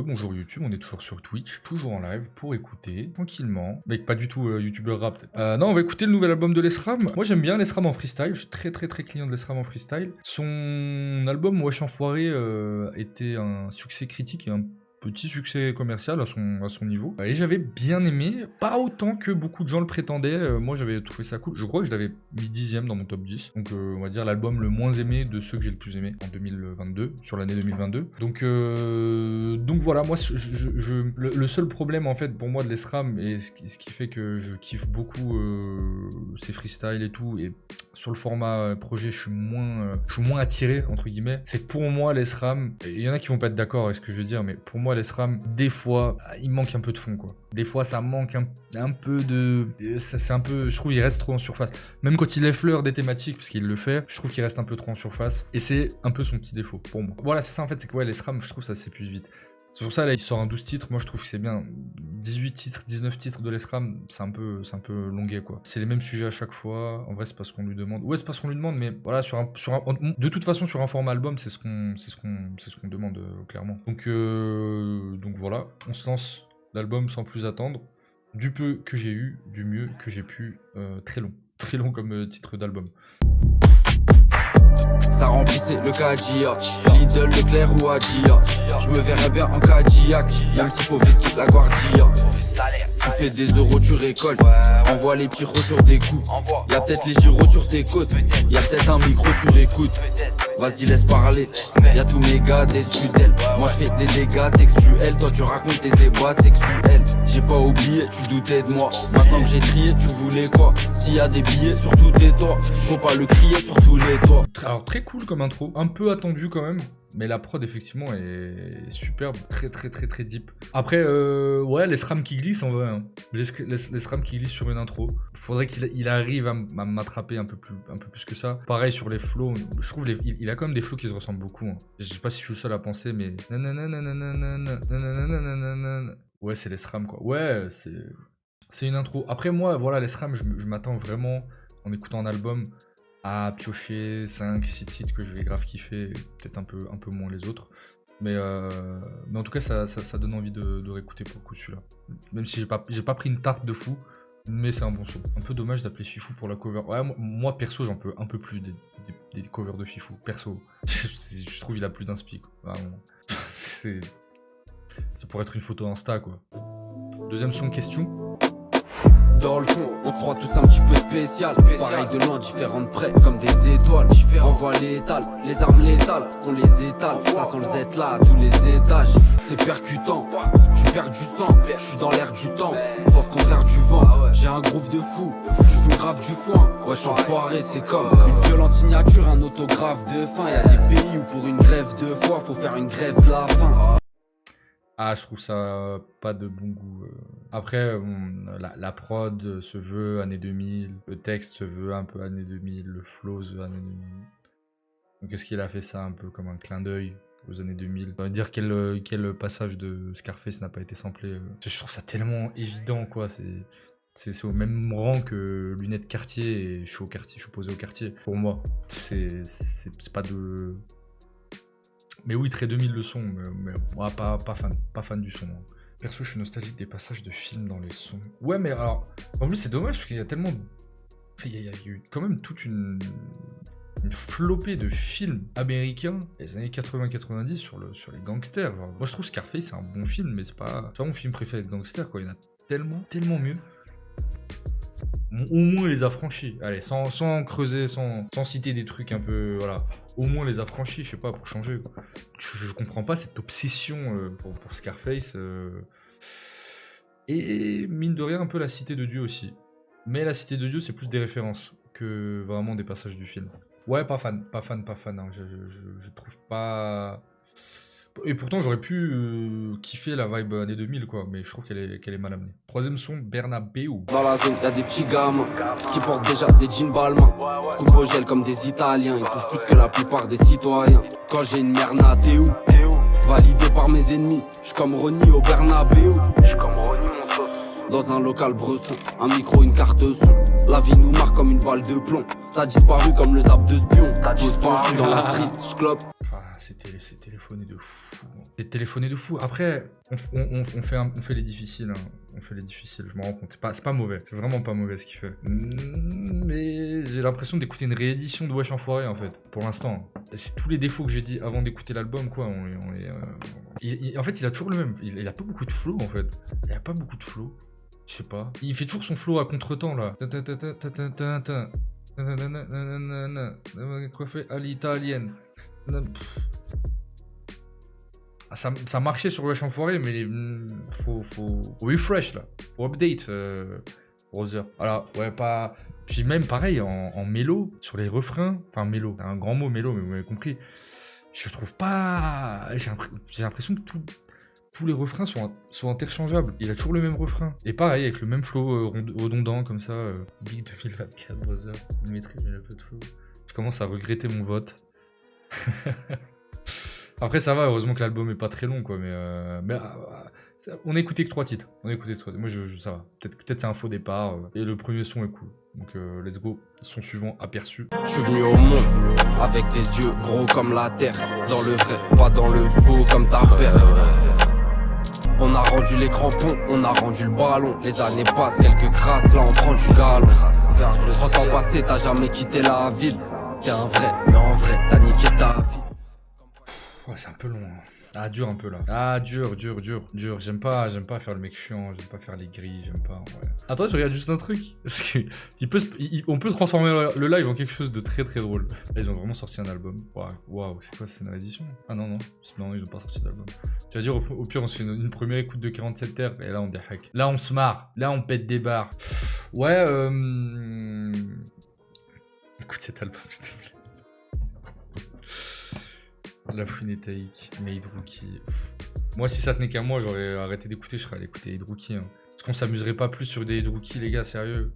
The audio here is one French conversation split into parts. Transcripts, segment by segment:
bonjour YouTube, on est toujours sur Twitch, toujours en live pour écouter tranquillement, mais pas du tout youtubeur rap peut-être. Non, on va écouter le nouvel album de Lesram. Moi j'aime bien Lesram en freestyle, je suis très client de Lesram en freestyle. Son album Wesh Enfoiré était un succès critique et un petit succès commercial à son niveau. Et j'avais bien aimé, pas autant que beaucoup de gens le prétendaient. Moi j'avais trouvé ça cool. Je crois que je l'avais mis 10ème dans mon top 10. Donc on va dire l'album le moins aimé de ceux que j'ai le plus aimé en 2022, sur l'année 2022. Donc voilà, moi le seul problème en fait pour moi de Lesram et ce qui fait que je kiffe beaucoup ses freestyles et tout, et sur le format projet je suis moins attiré entre guillemets, c'est que pour moi Lesram, il y en a qui vont pas être d'accord avec ce que je veux dire, mais pour moi Lesram, des fois il manque un peu de fond quoi. Des fois ça manque un peu de... C'est un peu... Je trouve qu'il reste trop en surface. Même quand il effleure des thématiques, parce qu'il le fait, je trouve qu'il reste un peu trop en surface. Et c'est un peu son petit défaut pour moi. Voilà, c'est ça en fait, c'est que ouais, Lesram, je trouve que ça s'épuise vite. C'est pour ça, là, il sort un 12 titres, moi je trouve que c'est bien. 18 titres, 19 titres de Lesram, c'est un peu longué, quoi. C'est les mêmes sujets à chaque fois, en vrai c'est pas ce qu'on lui demande. Ouais, c'est pas ce qu'on lui demande, mais voilà, de toute façon, sur un format album, c'est ce qu'on demande, clairement. Donc voilà, on se lance l'album sans plus attendre. Du peu que j'ai eu, du mieux que j'ai pu, très long comme titre d'album. Ça remplissait le Kadia, Lidl, Leclerc ou Adia. Je me verrais bien en Cadillac, même s'il faut visquer la Guardia. Tu fais des euros, tu récoltes. Envoie les pyros sur des coups. Y'a peut-être les gyros sur tes côtes. Y'a peut-être un micro sur écoute. Vas-y laisse parler. Y'a tous mes gars déçus d'elle. Moi je fais des dégâts textuels. Toi tu racontes tes ébats sexuels. J'ai pas oublié, tu doutais de moi. Maintenant que j'ai trié, tu voulais quoi? S'il y a des billets sur tous tes toits, faut pas le crier sur tous les toits. Alors très cool comme intro, un peu attendu quand même, mais la prod effectivement est superbe, très deep. Après ouais, Lesram qui glisse en vrai, hein. Lesram qui glisse sur une intro. Faudrait qu'il arrive à m'attraper un peu plus que ça. Pareil sur les flows, je trouve il a quand même des flows qui se ressemblent beaucoup, hein. Je sais pas si je suis le seul à penser, mais ouais, c'est Lesram quoi. Ouais, c'est une intro. Après moi, voilà, Lesram, je m'attends vraiment en écoutant un album à piocher 5-6 titres que je vais grave kiffer, peut-être un peu moins les autres. Mais en tout cas, ça donne envie de réécouter pour le coup celui-là. Même si j'ai pas pris une tarte de fou, mais c'est un bon son. Un peu dommage d'appeler Fifou pour la cover. Ouais, moi perso, j'en peux un peu plus des covers de Fifou. Perso, je trouve il a plus d'inspi. C'est pour être une photo Insta quoi. Deuxième son question. Dans le fond, on se croit tous un petit peu spécial. Pareil de loin, différents de près, comme des étoiles. Envoie létales, les armes létales, qu'on les étale. Ça sent le Z là à tous les étages. C'est percutant, tu perds du sang. Je suis dans l'air du temps, pense qu'on perd du vent. J'ai un groupe de fous, je fume grave du foin. Wesh enfoiré, c'est comme une violente signature, un autographe de fin. Y'a des pays où pour une grève de foi, faut faire une grève de la faim. Ah, je trouve ça pas de bon goût. Après, la prod se veut année 2000, le texte se veut un peu année 2000, le flow se veut année 2000. Donc est-ce qu'il a fait ça un peu comme un clin d'œil aux années 2000? Ça veut dire quel passage de Scarface n'a pas été samplé. Je trouve ça tellement évident, quoi. C'est au même rang que lunettes Cartier et je suis au quartier, je suis posé au quartier. Pour moi, c'est pas de... Mais oui, très 2000 le son, mais moi, pas fan du son. Perso, je suis nostalgique des passages de films dans les sons. Ouais, mais alors, en plus, c'est dommage parce qu'il y a tellement... Il y a eu quand même toute une flopée de films américains des années 80-90 sur les gangsters. Alors, moi, je trouve Scarface, c'est un bon film, mais c'est pas mon film préféré de gangsters, quoi. Il y en a tellement mieux. Au moins les affranchis, allez, sans creuser, sans citer des trucs un peu, voilà, au moins les affranchis, je sais pas, pour changer, quoi. Je comprends pas cette obsession pour Scarface, et mine de rien un peu la Cité de Dieu aussi, mais la Cité de Dieu c'est plus des références que vraiment des passages du film. Ouais, pas fan, hein. Je trouve pas... Et pourtant j'aurais pu kiffer la vibe années 2000 quoi, mais je trouve qu'elle est mal amenée. Troisième son, Bernabeu. Dans la zone y'a des petits gamins qui portent déjà des jeans Balmain. Coupe au gel comme des Italiens, ils touchent plus que la plupart des citoyens. Quand j'ai une merde, t'es où? Validé par mes ennemis, j'suis comme Ronnie au Bernabeu. J'suis comme Ronnie mon sauce. Dans un local bresson, un micro, une carte son. La vie nous marque comme une balle de plomb. T'as disparu comme le zap de spion. J'suis dans la street, j'clope. C'est téléphoné de fou. T'es téléphoné de fou. Après, on fait les difficiles. Hein. On fait les difficiles, je me rends compte. C'est pas mauvais. C'est vraiment pas mauvais ce qu'il fait. Mais j'ai l'impression d'écouter une réédition de Wesh Enfoiré, en fait. Pour l'instant. C'est tous les défauts que j'ai dit avant d'écouter l'album, quoi. En fait, il a toujours le même. Il a pas beaucoup de flow, en fait. Il a pas beaucoup de flow. Je sais pas. Il fait toujours son flow à contre-temps, là. Coiffé à l'italienne. Ça marchait sur Wesh Enfoiré, mais faut refresh, là. Faut update, browser. Voilà, ouais, pas... Puis même, pareil, en mélo, sur les refrains... Enfin, mélo, c'est un grand mot, mélo, mais vous m'avez compris. Je trouve pas... J'ai l'impression que tous les refrains sont interchangeables. Il a toujours le même refrain. Et pareil, avec le même flow redondant, comme ça. Big 2024, browser. Il maîtrise, mais il a peu de flow. Je commence à regretter mon vote. Après, ça va, heureusement que l'album est pas très long, quoi, mais on a écouté que 3 titres. Moi, ça va. Peut-être c'est un faux départ, et le premier son est cool. Donc, let's go. Son suivant, Aperçu. Je suis venu au monde avec des yeux gros comme la terre. Dans le vrai, pas dans le faux comme ta père. On a rendu les crampons, on a rendu le ballon. Les années passent, quelques grâces, là on prend du galon. 30 ans passés, t'as jamais quitté la ville. T'es un vrai, mais en vrai, t'as niqué ta vie. Ouais, c'est un peu long. Hein. Ah, dur un peu là. Ah, dur. J'aime pas faire le mec chiant, j'aime pas faire les grilles, j'aime pas. Ouais. Attends, je regarde juste un truc. Parce que on peut transformer le live en quelque chose de très très drôle. Là, ils ont vraiment sorti un album. Waouh, c'est quoi, c'est une réédition? Ah non, ils ont pas sorti d'album. Tu vas dire, au pire, on se fait une première écoute de 47 terres et là, on déhack. Là, on se marre. Là, on pète des barres. Ouais, écoute cet album, s'il te plaît. La Fouine et Taïk, mais Hydrookie. Moi, si ça tenait qu'à moi, j'aurais arrêté d'écouter, je serais allé écouter Hydrookie. Hein. Parce qu'on s'amuserait pas plus sur des Hydrookie, les gars, sérieux.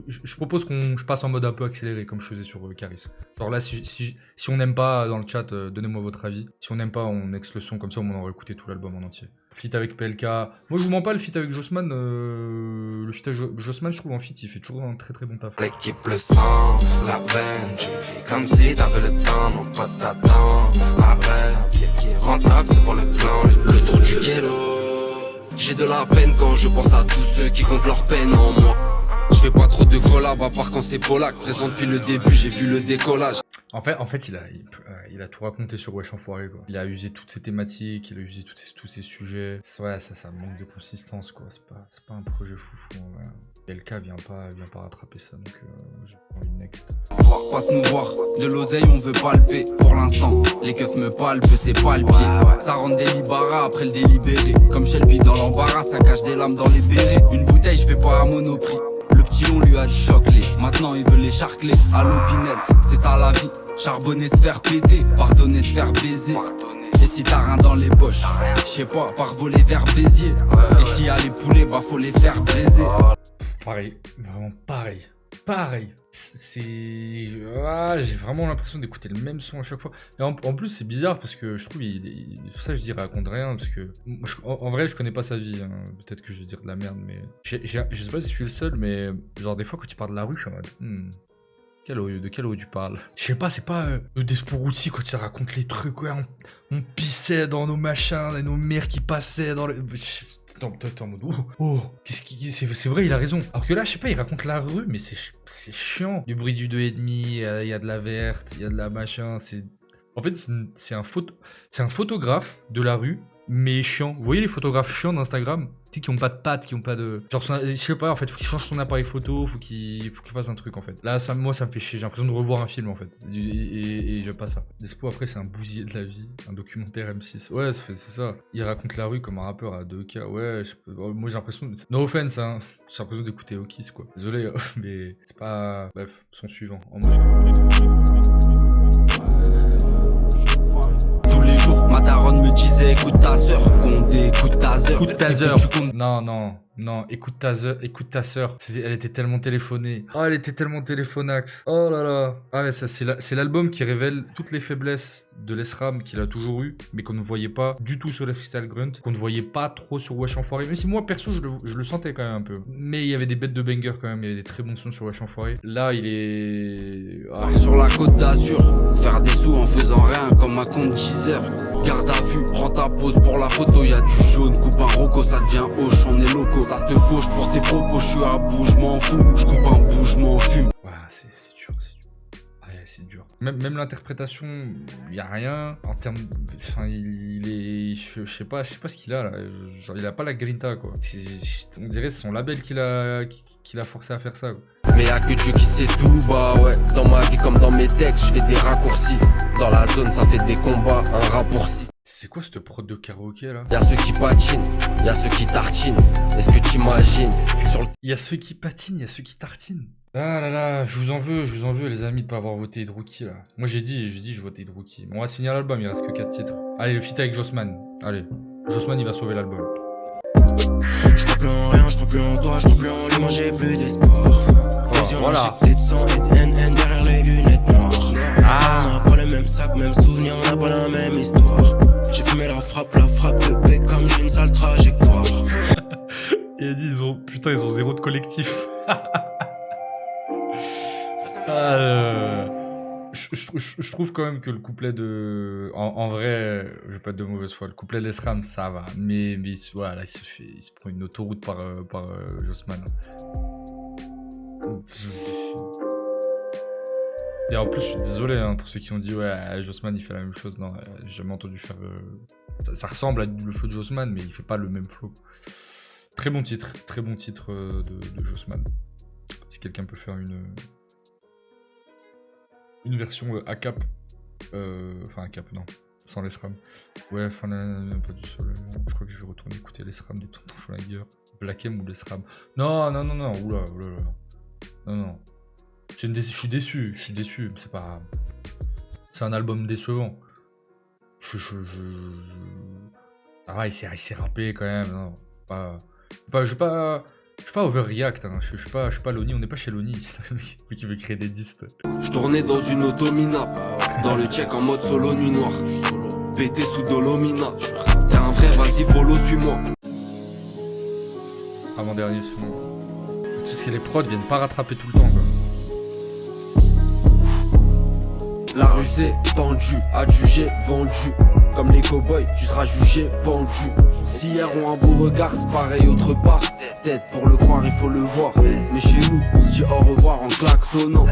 Je propose je passe en mode un peu accéléré, comme je faisais sur Caris. Genre là, si on n'aime pas dans le chat, donnez-moi votre avis. Si on n'aime pas, on ex le son, comme ça, on aurait écouté tout l'album en entier. Feat avec PLK. Moi, je vous mens pas, le feat avec Jossman. Le feat avec Jossman, je trouve en feat, il fait toujours un très très bon taf. L'équipe, le sang, la veine, tu vis comme si t'avais le temps, mon pote t'attend. Arrête, qui est rentable, c'est pour le plan, le tour du ghetto. J'ai de la peine quand je pense à tous ceux qui comptent leur peine en moi. Je fais pas trop de collab, à part quand c'est Polak. Présent depuis le début, j'ai vu le décollage. En fait, il a tout raconté sur Wesh Enfoiré, quoi. Il a usé toutes ses thématiques, il a usé tous ses sujets. Ouais, ça manque de consistance, quoi. C'est pas un projet foufou, ouais. LK vient pas rattraper ça, donc j'ai envie de next. Passe nous voir, de l'oseille on veut palper. Pour l'instant, les keufs me palpent, c'est pas le pied. Ça rend délibérat après le délibéré. Comme Shelby dans l'embarras, ça cache des lames dans les bérets. Une bouteille, je fais pas à Monoprix. Le petit on lui a dit choc-les, maintenant il veut les charcler. À l'opinel, c'est ça la vie. Charbonner, se faire péter, pardonner, se faire baiser. Et si t'as rien dans les poches, je sais pas, par voler vers Béziers. Et s'il y a les poulets, bah faut les faire braiser. Pareil, vraiment pareil. J'ai vraiment l'impression d'écouter le même son à chaque fois. Et en plus, c'est bizarre parce que je trouve, tout ça, je dis raconte rien parce que en vrai, je connais pas sa vie. Hein. Peut-être que je vais dire de la merde, mais je sais pas si je suis le seul, mais genre des fois quand tu parles de la rue, je suis en mode. De quel eau tu parles? Je sais pas, c'est pas le Desporuti quand tu racontes les trucs, ouais, on pissait dans nos machins, et nos mères qui passaient dans le. T'es en mode c'est vrai, il a raison. Alors que là, je sais pas, il raconte la rue, mais c'est chiant. Du bruit du 2,5, il y a de la verte, il y a de la machin. En fait, c'est un photographe de la rue, mais chiant. Vous voyez les photographes chiants d'Instagram? Tu sais, qui ont pas de pattes, qui ont pas de. Genre, je sais pas, en fait, faut qu'il change son appareil photo, faut qu'il fasse un truc, en fait. Là, moi, ça me fait chier. J'ai l'impression de revoir un film, en fait. Et j'aime pas ça. Despo, après, c'est un bousier de la vie, un documentaire M6. Ouais, c'est ça. Il raconte la rue comme un rappeur à 2K. Ouais, moi, j'ai l'impression. No offense, hein. J'ai l'impression d'écouter Okis, quoi. Désolé, mais c'est pas. Bref, son suivant. En mode. Tous les jours, ma daronne me disait écoute ta sœur, compte écoute ta sœur. Écoute ta sœur. Non, écoute ta sœur. Elle était tellement téléphonée. Oh, elle était tellement téléphonax. Oh là là. Ah ouais, ça c'est l'album qui révèle toutes les faiblesses de l'ESRAM qu'il a toujours eu, mais qu'on ne voyait pas du tout sur les Freestyle Grunt, qu'on ne voyait pas trop sur Wesh Enfoiré. Même si moi perso je le sentais quand même un peu. Mais il y avait des bêtes de banger quand même, il y avait des très bons sons sur Wesh Enfoiré. Là il est. Sur la côte d'Azur, faire des sous en faisant rien comme un compte 10 heures. Garde à vue, prends ta pause pour la photo, y'a du jaune, coupe un roco, ça devient hoche, on est loco. Ça te fauche pour tes propos, je suis à bout, je m'en fous. Je coupe un bout, je m'en fume. Ouais, c'est dur, c'est dur. Ouais, c'est dur. Même l'interprétation, y a rien. En termes. Enfin, il est. Je sais pas ce qu'il a là. Genre, il a pas la grinta quoi. On dirait c'est son label qui l'a forcé à faire ça quoi. Mais y'a que Dieu qui sait tout, bah ouais. Dans ma vie comme dans mes textes, je fais des raccourcis. Dans la zone, ça fait des combats, un raccourci. C'est quoi cette prod de karaoké là? Y'a ceux qui patinent, y'a ceux qui tartinent. Est-ce que t'imagines sur le... Il y a ceux qui patinent, il y a ceux qui tartinent. Ah là là, je vous en veux les amis de pas avoir voté Hydrookie là. Moi j'ai dit je votais Hydrookie. Bon, on va signer l'album, il reste que 4 titres. Allez, le feat avec Jossman. Allez, Jossman il va sauver l'album. Je crois plus en rien, je crois plus en toi, je crois plus en lui, moi j'ai plus d'espoir. Voilà. J'ai de sang et de haine derrière les lunettes noires. On n'a pas le même sac, même souvenir, on n'a pas la même histoire. J'ai fumé la frappe de paix comme j'ai une sale trajectoire. Et elle dit ils ont zéro de collectif. Je trouve quand même que le couplet de... En vrai, je vais pas être de mauvaise foi, le couplet d'Esram, ça va. Mais voilà, il se prend une autoroute par Jossman. Et en plus, je suis désolé hein, pour ceux qui ont dit ouais, Jossman il fait la même chose. Non, j'ai jamais entendu faire... Ça ressemble à le flow de Jossman, mais il fait pas le même flow. Très bon titre de Jossman. Si quelqu'un peut faire une version ACAP, enfin ACAP non, sans les SRAM. Ouais, enfin pas du sol. Je crois que je vais retourner écouter les SRAM des Tontons Flingueurs. Black M ou les SRAM. Non, oula. Non. Je suis déçu, c'est un album décevant. Ah ouais, il s'est rappé quand même, non. Je suis pas overreact, hein. Je suis pas Loni, on n'est pas chez Loni, c'est le mec qui veut créer des distes. Je tournais dans une auto minable, dans le check en mode solo nuit noire. Pété sous Dolomina. T'es un vrai, vas-y follow, suis-moi. Avant-dernier son. Tout ce qui est les prods viennent pas rattraper tout le temps quoi. La rue c'est tendu, adjugé, vendu. Comme les cowboys, tu seras jugé, pendu. Si hier ont un beau regard, c'est pareil autre part. Peut-être pour le croire, il faut le voir. Mais chez nous, on se dit au revoir en klaxonnant.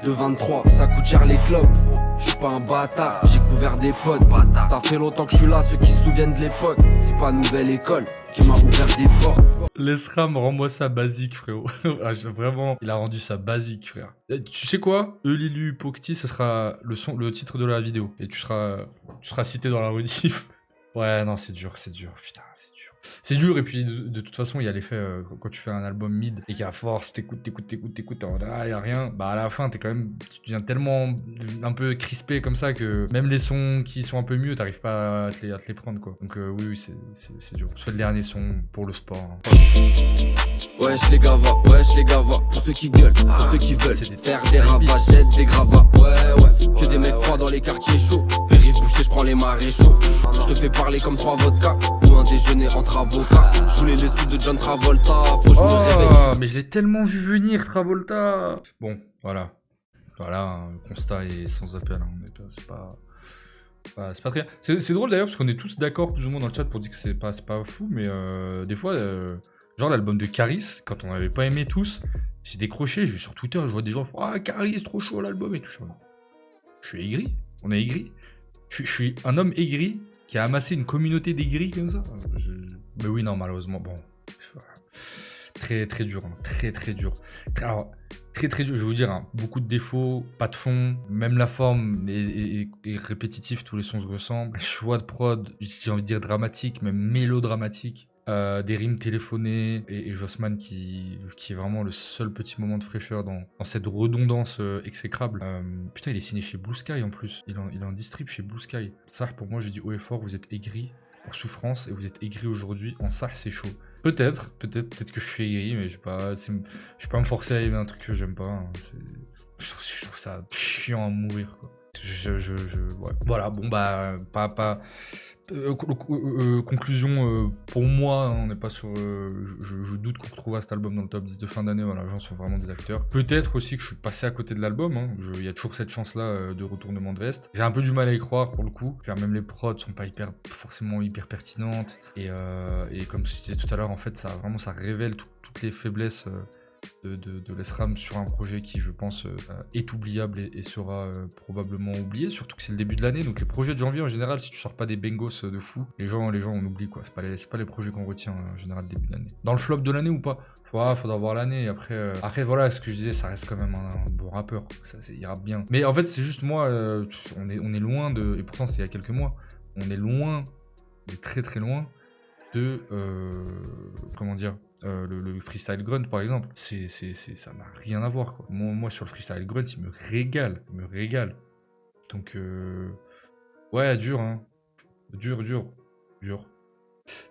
De 23, ça coûte cher les clubs. Je suis pas un bâtard, j'ai couvert des potes. Ça fait longtemps que je suis là, ceux qui se souviennent de l'époque. C'est pas nouvelle école qui m'a ouvert des portes. L'Esram, rends-moi ça basique, frérot. Vraiment, il a rendu ça basique, frère. Et tu sais quoi? Lilu Pocti, ce sera le titre de la vidéo. Et tu seras cité dans la rediff. Ouais, non, c'est dur, putain, c'est dur. C'est dur, et puis de toute façon, il y a l'effet quand tu fais un album mid et qu'à force, t'écoutes, y a rien, bah à la fin, tu deviens tellement un peu crispé comme ça que même les sons qui sont un peu mieux, t'arrives pas à te les prendre, quoi. Donc oui, c'est dur. Je fais le dernier son pour le sport. Hein. Wesh les gavas, pour ceux qui gueulent, pour ceux qui veulent faire des ravages, jette des gravats, ouais, que des mecs froids dans les quartiers chauds, périph' bouché, j'prends les maréchaux, je te fais parler comme 3 vodkas, ou un déjeuner entre avocats, je voulais les sous de John Travolta, faut que je me réveille. Mais je l'ai tellement vu venir, Travolta. Bon, voilà, hein, le constat est sans appel, hein. C'est pas très... C'est drôle d'ailleurs, parce qu'on est tous d'accord plus ou moins dans le chat pour dire que c'est pas fou, mais des fois... Genre l'album de Caris, quand on n'avait pas aimé tous, j'ai décroché, je vais sur Twitter, je vois des gens « Ah, Caris, trop chaud l'album et tout. » Je suis aigri, on est aigri. Je suis un homme aigri qui a amassé une communauté d'aigris comme ça. Mais oui, non, malheureusement, bon. Très dur, hein. Très dur. Alors, très dur, je vais vous dire, hein, beaucoup de défauts, pas de fond, même la forme est répétitive, tous les sons se ressemblent. Un choix de prod, j'ai envie de dire dramatique, même mélodramatique. Des rimes téléphonées et Jossman qui est vraiment le seul petit moment de fraîcheur dans cette redondance exécrable. Putain, il est signé chez Blue Sky en plus. Il est en distrib chez Blue Sky. Ça, pour moi, j'ai dit haut et fort, vous êtes aigri pour Souffrance et vous êtes aigri aujourd'hui. En ça, c'est chaud. Peut-être que je suis aigri, mais je vais pas me forcer à aimer un truc que j'aime pas. Hein. Je trouve ça chiant à mourir, quoi. Ouais. Voilà, bon bah pas Conclusion, pour moi, hein, on n'est pas sur... je doute qu'on retrouvera cet album dans le top 10 de fin d'année, voilà, les gens sont vraiment des acteurs. Peut-être aussi que je suis passé à côté de l'album, hein. Il y a toujours cette chance-là de retournement de veste. J'ai un peu du mal à y croire pour le coup. Même les prods sont pas forcément hyper pertinentes. Et comme je disais tout à l'heure, en fait, ça révèle toutes les faiblesses... de l'ESRAM sur un projet qui, je pense, est oubliable et sera probablement oublié, surtout que c'est le début de l'année, donc les projets de janvier, en général, si tu sors pas des bangos de fou, les gens on oublie, quoi. C'est pas les projets qu'on retient, en général, début de l'année. Dans le flop de l'année ou pas? Faudra voir l'année, et après, voilà, ce que je disais, ça reste quand même un bon rappeur, ça ira bien. Mais en fait, c'est juste moi, on est loin de... Et pourtant, c'est il y a quelques mois, on est loin, on est très très loin de... comment dire, le freestyle grunt par exemple, ça n'a rien à voir, quoi. Moi sur le freestyle grunt, il me régale. Donc ouais, dur, hein. Dur.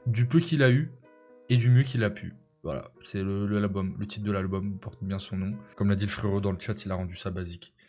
Du peu qu'il a eu et du mieux qu'il a pu. Voilà, c'est l'album, le titre de l'album porte bien son nom. Comme l'a dit le frérot dans le chat, il a rendu ça basique.